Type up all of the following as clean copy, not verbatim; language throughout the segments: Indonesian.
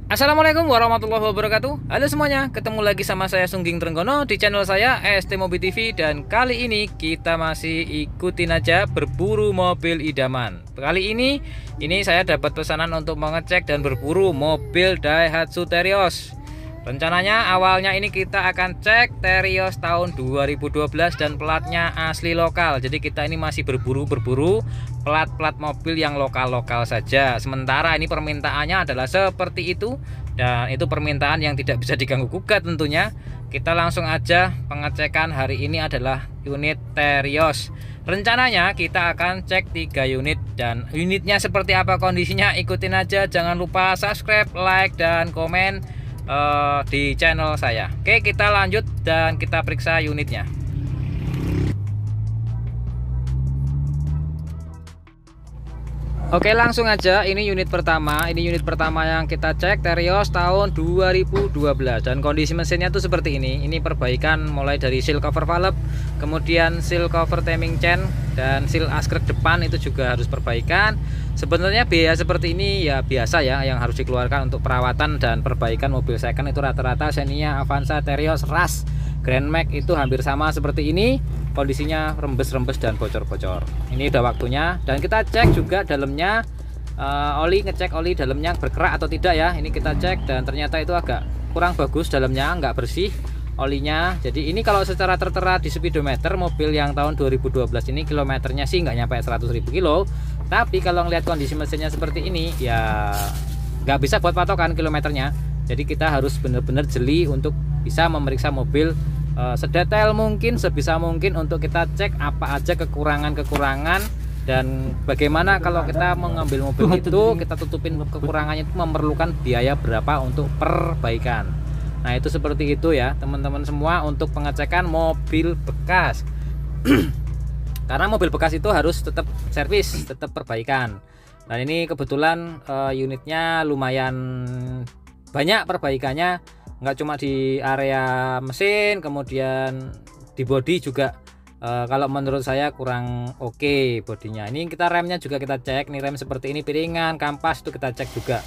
Assalamualaikum warahmatullahi wabarakatuh. Halo semuanya, ketemu lagi sama saya Sungging Trenggono di channel saya ST Mobi TV. Dan kali ini kita masih ikutin aja berburu mobil idaman. Kali ini saya dapat pesanan untuk mengecek dan berburu mobil Daihatsu Terios. Rencananya awalnya ini kita akan cek Terios tahun 2012 dan platnya asli lokal. Jadi kita ini masih berburu plat-plat mobil yang lokal-lokal saja. Sementara ini permintaannya adalah seperti itu, dan itu permintaan yang tidak bisa diganggu gugat tentunya. Kita langsung aja pengecekan hari ini adalah unit Terios. Rencananya kita akan cek 3 unit, dan unitnya seperti apa kondisinya ikutin aja. Jangan lupa subscribe, like, dan komen di channel saya. Oke, kita lanjut dan kita periksa unitnya. Oke, langsung aja. Ini unit pertama. Ini unit pertama yang kita cek, Terios tahun 2012, dan kondisi mesinnya tuh seperti ini. Ini perbaikan mulai dari seal cover valve, kemudian seal cover timing chain, dan seal askrek depan itu juga harus perbaikan. Sebenarnya biaya seperti ini ya biasa ya, yang harus dikeluarkan untuk perawatan dan perbaikan mobil second itu rata-rata Xenia, Avanza, Terios, Rush, Grand Max itu hampir sama seperti ini. Kondisinya rembes-rembes dan bocor-bocor. Ini udah waktunya, dan kita cek juga dalamnya oli, ngecek oli dalamnya berkerak atau tidak ya. Ini kita cek, dan ternyata itu agak kurang bagus dalamnya, nggak bersih olinya. Jadi ini kalau secara tertera di speedometer mobil yang tahun 2012 ini kilometernya sih nggak nyampe 100.000 kilo. Tapi kalau ngelihat kondisi mesinnya seperti ini ya nggak bisa buat patokan kilometernya. Jadi kita harus benar-benar jeli untuk bisa memeriksa mobil sedetail mungkin, sebisa mungkin untuk kita cek apa aja kekurangan-kekurangan, dan bagaimana kalau kita mengambil mobil itu kita tutupin kekurangannya itu memerlukan biaya berapa untuk perbaikan. Nah itu seperti itu ya teman-teman semua untuk pengecekan mobil bekas. Karena mobil bekas itu harus tetap servis, tetap perbaikan. Dan ini kebetulan unitnya lumayan banyak perbaikannya, nggak cuma di area mesin, kemudian di bodi juga kalau menurut saya kurang oke bodinya. Ini kita remnya juga kita cek, nih rem seperti ini, piringan, kampas itu kita cek juga.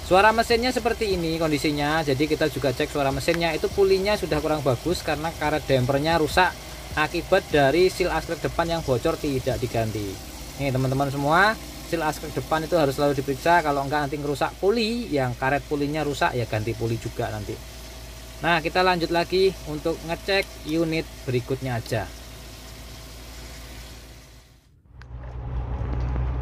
Suara mesinnya seperti ini kondisinya, jadi kita juga cek suara mesinnya. Itu pulinya sudah kurang bagus karena karet dampernya rusak akibat dari seal askrek depan yang bocor tidak diganti. Nih teman-teman semua, seal askrek depan itu harus selalu diperiksa, kalau enggak nanti ngerusak puli, yang karet pulinya rusak ya ganti puli juga nanti. Nah kita lanjut lagi untuk ngecek unit berikutnya aja.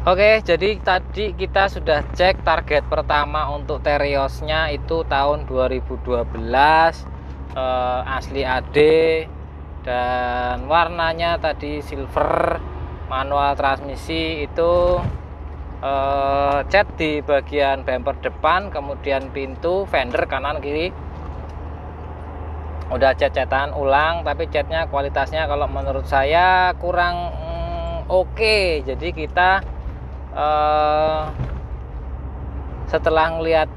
Oke, jadi tadi kita sudah cek target pertama untuk Teriosnya itu tahun 2012, asli AD, dan warnanya tadi silver, manual transmisi. Itu cat di bagian bumper depan, kemudian pintu, fender kanan kiri udah cat-catan ulang, tapi catnya kualitasnya kalau menurut saya kurang oke. Jadi kita setelah ngelihat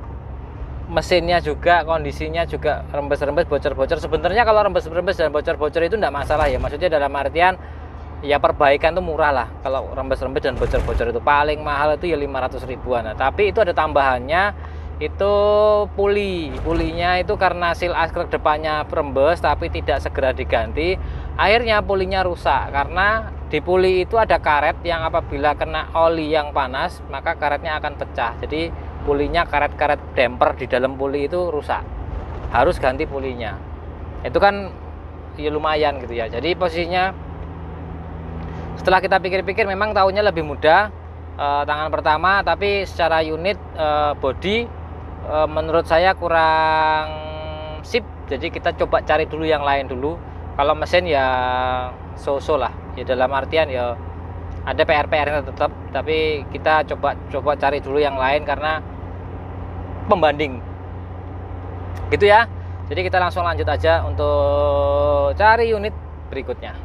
mesinnya juga kondisinya juga rembes-rembes, bocor-bocor. Sebenarnya kalau rembes-rembes dan bocor-bocor itu enggak masalah ya, maksudnya dalam artian ya perbaikan itu murah lah. Kalau rembes-rembes dan bocor-bocor itu paling mahal itu ya 500 ribuan. Nah, tapi itu ada tambahannya, itu pulinya itu karena seal askrek depannya rembes tapi tidak segera diganti, akhirnya pulinya rusak. Karena di puli itu ada karet yang apabila kena oli yang panas maka karetnya akan pecah. Jadi pulinya, karet-karet damper di dalam puli itu rusak, harus ganti pulinya. Itu kan ya lumayan gitu ya. Jadi posisinya setelah kita pikir-pikir memang tahunnya lebih muda, tangan pertama, tapi secara unit body menurut saya kurang sip. Jadi kita coba cari dulu yang lain dulu. Kalau mesin ya so-so lah ya, dalam artian ya ada PR-nya tetap, tapi kita coba cari dulu yang lain karena pembanding gitu ya. Jadi kita langsung lanjut aja untuk cari unit berikutnya.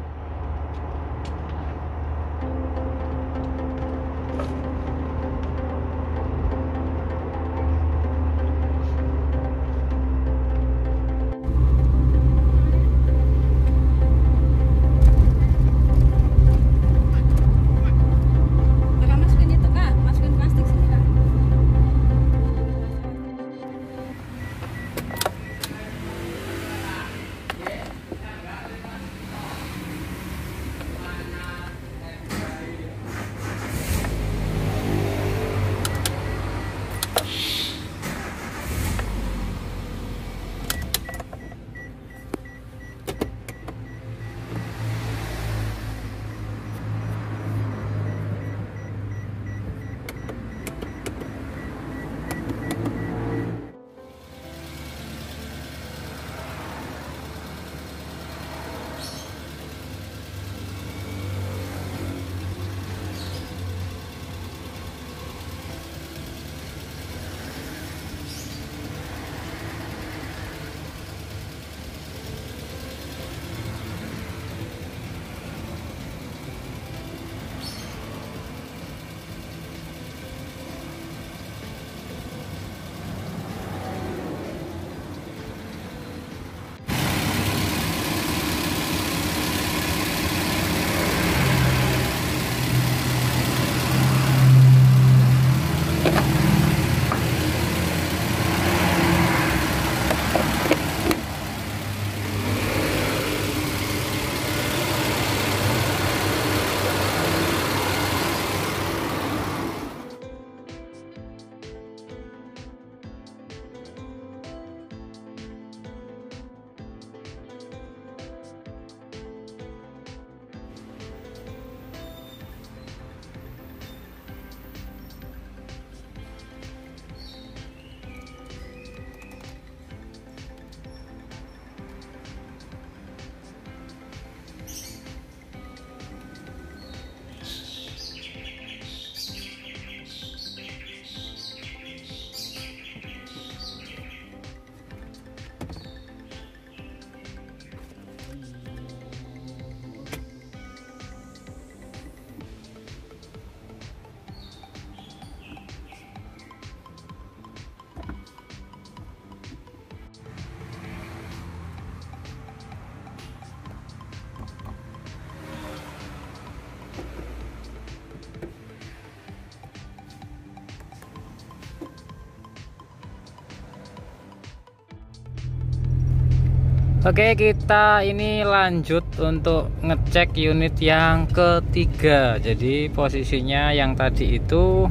Oke, kita ini lanjut untuk ngecek unit yang ketiga. Jadi posisinya yang tadi itu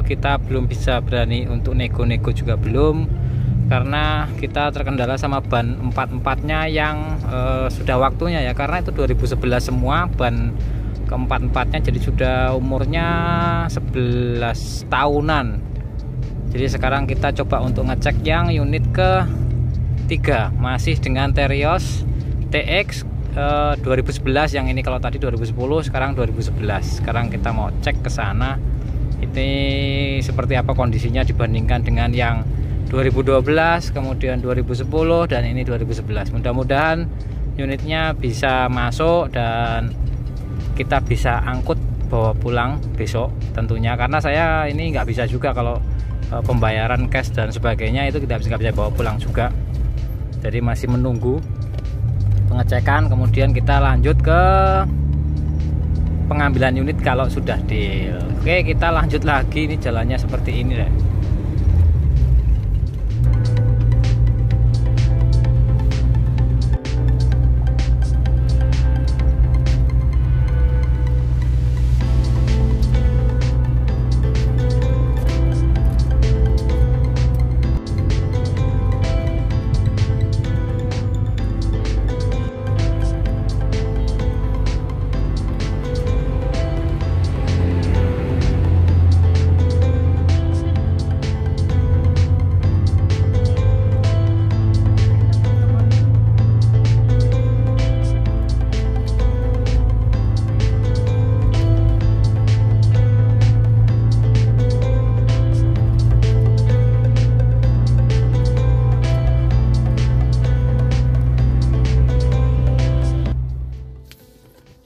kita belum bisa berani untuk nego-nego juga belum, karena kita terkendala sama ban empat-empatnya yang sudah waktunya ya, karena itu 2011 semua ban keempat-empatnya, jadi sudah umurnya 11 tahunan. Jadi sekarang kita coba untuk ngecek yang unit ke 3, masih dengan Terios TX 2011 yang ini. Kalau tadi 2010, sekarang 2011. Sekarang kita mau cek ke sana ini seperti apa kondisinya dibandingkan dengan yang 2012, kemudian 2010 dan ini 2011. Mudah-mudahan unitnya bisa masuk dan kita bisa angkut bawa pulang besok tentunya, karena saya ini nggak bisa juga kalau pembayaran cash dan sebagainya itu kita nggak bisa bawa pulang juga. Jadi masih menunggu pengecekan, kemudian kita lanjut ke pengambilan unit kalau sudah deal. Oke, kita lanjut lagi. Ini jalannya seperti ini deh.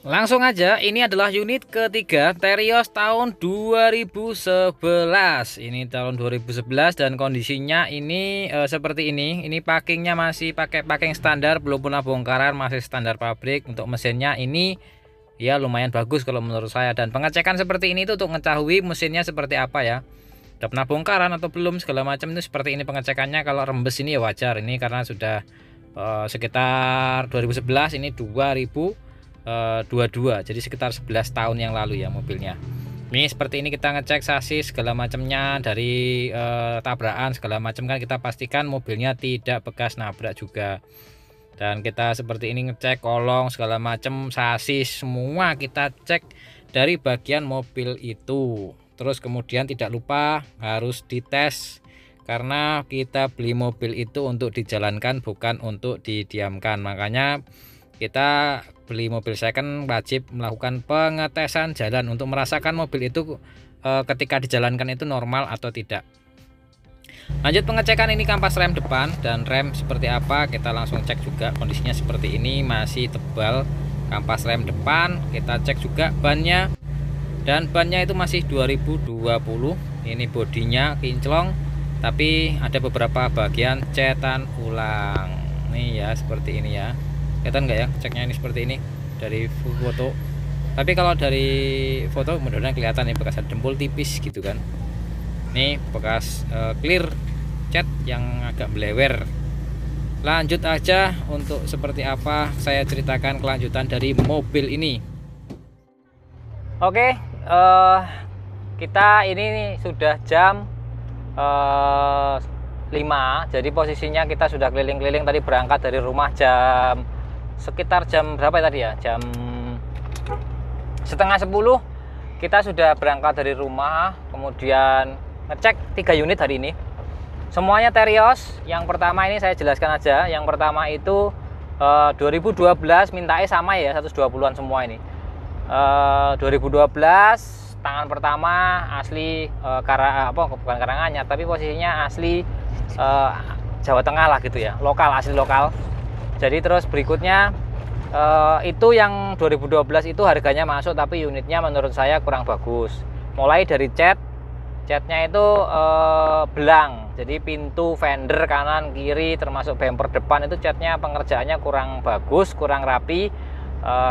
Langsung aja, ini adalah unit ketiga Terios tahun 2011. Ini tahun 2011 dan kondisinya ini seperti ini. Ini packingnya masih pakai packing standar, belum pernah bongkaran, masih standar pabrik. Untuk mesinnya ini ya lumayan bagus kalau menurut saya. Dan pengecekan seperti ini itu untuk mengetahui mesinnya seperti apa ya. Udah pernah bongkaran atau belum segala macam itu seperti ini pengecekannya. Kalau rembes ini ya wajar, ini karena sudah sekitar 2011, ini 2022, jadi sekitar 11 tahun yang lalu ya mobilnya. Ini seperti ini kita ngecek sasis segala macamnya dari tabrakan segala macam, kan kita pastikan mobilnya tidak bekas nabrak juga. Dan kita seperti ini ngecek kolong segala macam, sasis semua kita cek dari bagian mobil itu. Terus kemudian tidak lupa harus dites, karena kita beli mobil itu untuk dijalankan bukan untuk didiamkan. Makanya kita beli mobil second wajib melakukan pengetesan jalan untuk merasakan mobil itu ketika dijalankan itu normal atau tidak. Lanjut pengecekan ini kampas rem depan dan rem seperti apa, kita langsung cek juga kondisinya seperti ini, masih tebal kampas rem depan. Kita cek juga bannya, dan bannya itu masih 2020. Ini bodinya kinclong tapi ada beberapa bagian cetan ulang nih ya, seperti ini ya. Kelihatan nggak ya ceknya ini seperti ini dari foto, tapi kalau dari foto mudah-mudahan kelihatan ya, bekas ada dempul tipis gitu kan. Ini bekas clear cat yang agak belewer. Lanjut aja untuk seperti apa saya ceritakan kelanjutan dari mobil ini. Oke, kita ini sudah jam 5, jadi posisinya kita sudah keliling-keliling. Tadi berangkat dari rumah sekitar jam berapa tadi ya, jam setengah 10 kita sudah berangkat dari rumah. Kemudian ngecek 3 unit hari ini, semuanya Terios. Yang pertama ini saya jelaskan aja, yang pertama itu 2012, mintanya sama ya, 120-an semua ini. 2012 tangan pertama asli bukan Karanganyar, tapi posisinya asli Jawa Tengah lah gitu ya, lokal, asli lokal. Jadi terus berikutnya itu yang 2012 itu harganya masuk, tapi unitnya menurut saya kurang bagus. Mulai dari catnya itu belang, jadi pintu fender kanan kiri termasuk bumper depan itu catnya pengerjaannya kurang bagus, kurang rapi,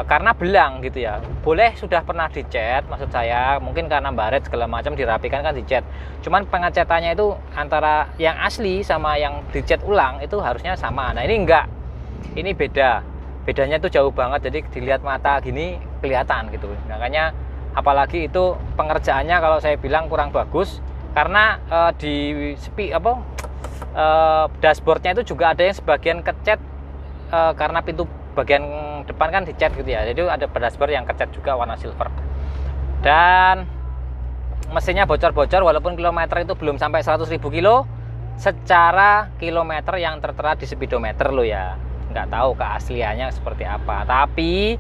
karena belang gitu ya. Boleh sudah pernah dicat, maksud saya mungkin karena baret segala macam dirapikan kan dicat, cuman pengecatannya itu antara yang asli sama yang dicat ulang itu harusnya sama. Nah ini enggak, ini bedanya tuh jauh banget, jadi dilihat mata gini kelihatan gitu. Makanya apalagi itu pengerjaannya kalau saya bilang kurang bagus, karena di dashboardnya itu juga ada yang sebagian kecat, karena pintu bagian depan kan dicat gitu ya, jadi ada dashboard yang kecat juga warna silver. Dan mesinnya bocor-bocor walaupun kilometer itu belum sampai 100.000 kilo secara kilometer yang tertera di speedometer lo ya. Nggak tahu keasliannya seperti apa, tapi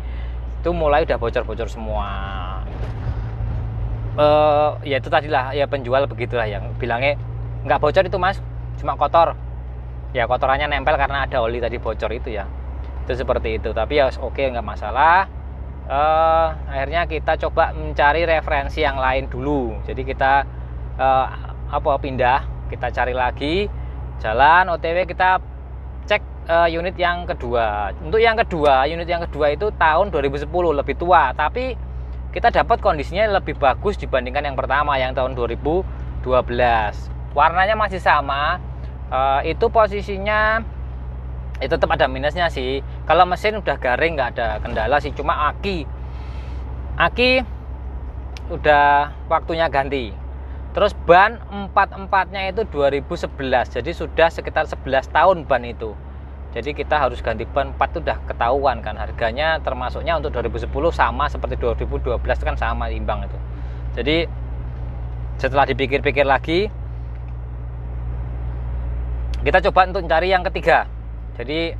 itu mulai udah bocor-bocor semua. Ya itu tadilah ya, penjual begitulah yang bilangnya nggak bocor itu mas, cuma kotor ya, kotorannya nempel karena ada oli tadi bocor itu ya, itu seperti itu. Tapi ya oke, nggak masalah. Akhirnya kita coba mencari referensi yang lain dulu, jadi kita pindah, kita cari lagi jalan OTW, kita cek unit yang kedua. Untuk yang kedua, unit yang kedua itu tahun 2010, lebih tua, tapi kita dapat kondisinya lebih bagus dibandingkan yang pertama yang tahun 2012. Warnanya masih sama, itu posisinya itu tetap ada minusnya sih. Kalau mesin udah garing nggak ada kendala sih, cuma aki udah waktunya ganti. Terus ban 4-4-nya itu 2011, jadi sudah sekitar 11 tahun ban itu. Jadi kita harus ganti ban 4 itu udah ketahuan kan harganya, termasuknya untuk 2010 sama seperti 2012 kan sama imbang itu. Jadi setelah dipikir-pikir lagi, kita coba untuk cari yang ketiga. Jadi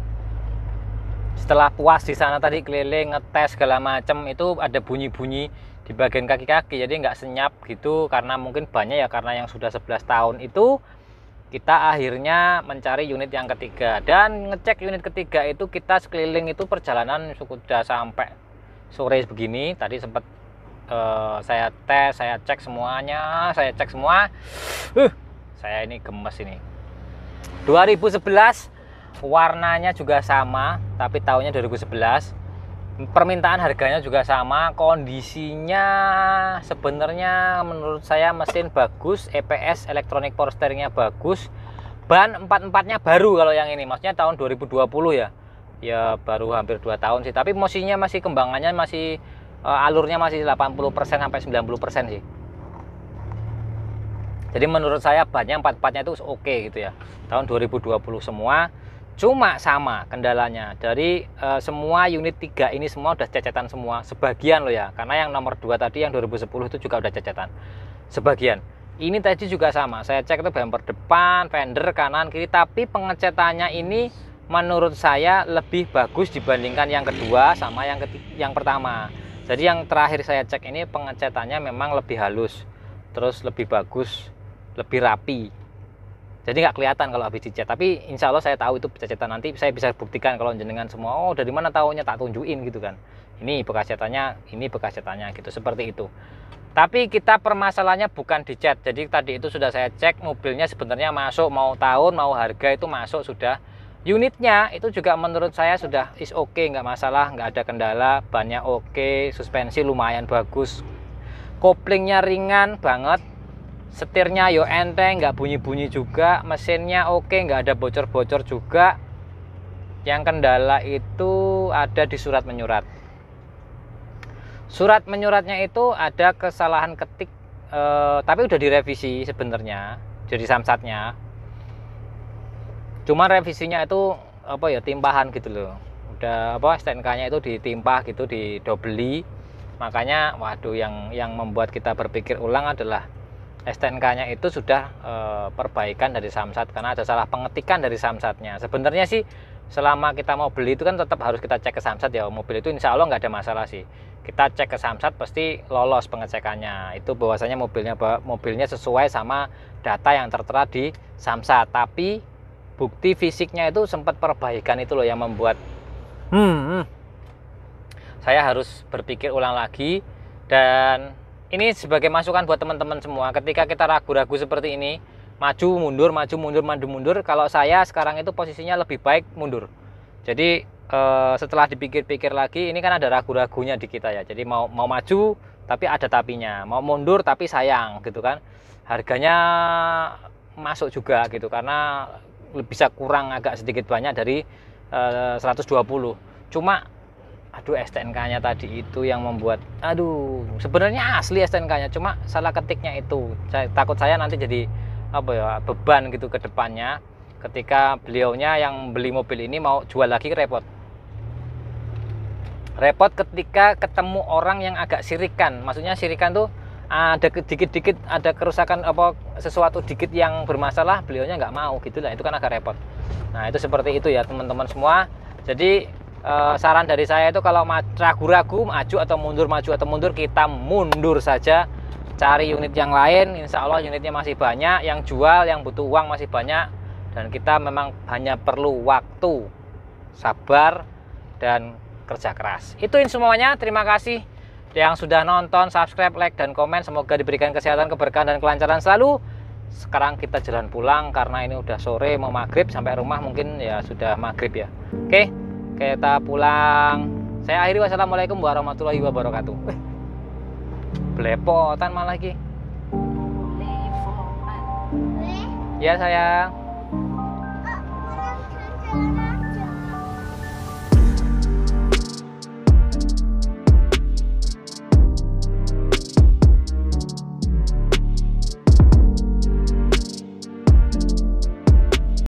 setelah puas di sana tadi keliling ngetes segala macam, itu ada bunyi-bunyi di bagian kaki-kaki, jadi nggak senyap gitu, karena mungkin banyak ya, karena yang sudah 11 tahun itu. Kita akhirnya mencari unit yang ketiga, dan ngecek unit ketiga itu kita sekeliling itu perjalanan sudah sampai sore begini. Tadi sempat saya tes, saya cek semuanya, saya cek semua. Saya ini gemes ini. 2011 warnanya juga sama, tapi tahunnya 2011. Permintaan harganya juga sama, kondisinya sebenarnya menurut saya mesin bagus, EPS elektronik power steeringnya bagus, ban 4-4-nya baru kalau yang ini, maksudnya tahun 2020 ya. Ya baru hampir 2 tahun sih, tapi mesinnya masih, kembangannya masih, alurnya masih 80% sampai 90% sih. Jadi menurut saya bannya 4-4-nya itu oke gitu ya. Tahun 2020 semua. Cuma sama kendalanya, dari semua unit 3 ini semua udah cecetan semua, sebagian loh ya, karena yang nomor 2 tadi yang 2010 itu juga udah cecetan sebagian. Ini tadi juga sama, saya cek itu bumper depan, fender kanan kiri, tapi pengecetannya ini menurut saya lebih bagus dibandingkan yang kedua sama yang pertama. Jadi yang terakhir saya cek ini pengecetannya memang lebih halus, terus lebih bagus, lebih rapi. Jadi nggak kelihatan kalau habis dicat, tapi insya Allah saya tahu itu cecetan. Nanti saya bisa buktikan kalau jenengan semua, oh dari mana tahunya, tak tunjukin gitu kan. Ini bekas cetannya, ini bekas cetannya gitu, seperti itu. Tapi kita permasalahannya bukan dicat. Jadi tadi itu sudah saya cek, mobilnya sebenarnya masuk, mau tahun, mau harga itu masuk sudah. Unitnya itu juga menurut saya sudah is oke, nggak masalah, nggak ada kendala, bannya oke, suspensi lumayan bagus, koplingnya ringan banget. Setirnya yo enteng, nggak bunyi-bunyi juga, mesinnya oke, nggak ada bocor-bocor juga. Yang kendala itu ada di surat menyurat. Surat menyuratnya itu ada kesalahan ketik, tapi udah direvisi sebenarnya, jadi samsatnya. Cuman revisinya itu timpahan gitu loh. Udah STNK-nya itu ditimpah gitu, didobeli. Makanya waduh, yang membuat kita berpikir ulang adalah STNK-nya itu sudah perbaikan dari samsat, karena ada salah pengetikan dari samsatnya. Sebenarnya sih selama kita mau beli itu kan tetap harus kita cek ke samsat ya. Mobil itu insya Allah nggak ada masalah sih. Kita cek ke samsat pasti lolos pengecekannya. Itu bahwasanya mobilnya sesuai sama data yang tertera di samsat. Tapi bukti fisiknya itu sempat perbaikan, itu loh yang membuat saya harus berpikir ulang lagi. Dan ini sebagai masukan buat teman-teman semua, ketika kita ragu-ragu seperti ini, maju mundur, maju mundur, maju mundur, kalau saya sekarang itu posisinya lebih baik mundur. Jadi setelah dipikir-pikir lagi, ini kan ada ragu-ragunya di kita ya. Jadi mau maju tapi ada tapinya, mau mundur tapi sayang gitu kan, harganya masuk juga gitu, karena bisa kurang agak sedikit banyak dari 120. Cuma aduh, STNK-nya tadi itu yang membuat, aduh, sebenarnya asli STNK-nya, cuma salah ketiknya itu. Takut saya nanti jadi apa ya, beban gitu ke depannya ketika beliaunya yang beli mobil ini mau jual lagi, repot ketika ketemu orang yang agak sirikan. Maksudnya sirikan tuh ada dikit-dikit ada kerusakan apa sesuatu dikit yang bermasalah, beliaunya nggak mau gitu lah, itu kan agak repot. Nah itu seperti itu ya teman-teman semua. Jadi saran dari saya itu kalau ragu-ragu maju atau mundur, kita mundur saja, cari unit yang lain. Insya Allah unitnya masih banyak yang jual, yang butuh uang masih banyak, dan kita memang hanya perlu waktu, sabar, dan kerja keras. Itu semuanya. Terima kasih yang sudah nonton, subscribe, like, dan komen. Semoga diberikan kesehatan, keberkahan, dan kelancaran selalu. Sekarang kita jalan pulang karena ini udah sore mau maghrib, sampai rumah mungkin ya sudah maghrib ya. Oke, kita pulang. Saya akhiri, wassalamualaikum warahmatullahi wabarakatuh. Belepotan malah lagi. Ya sayang.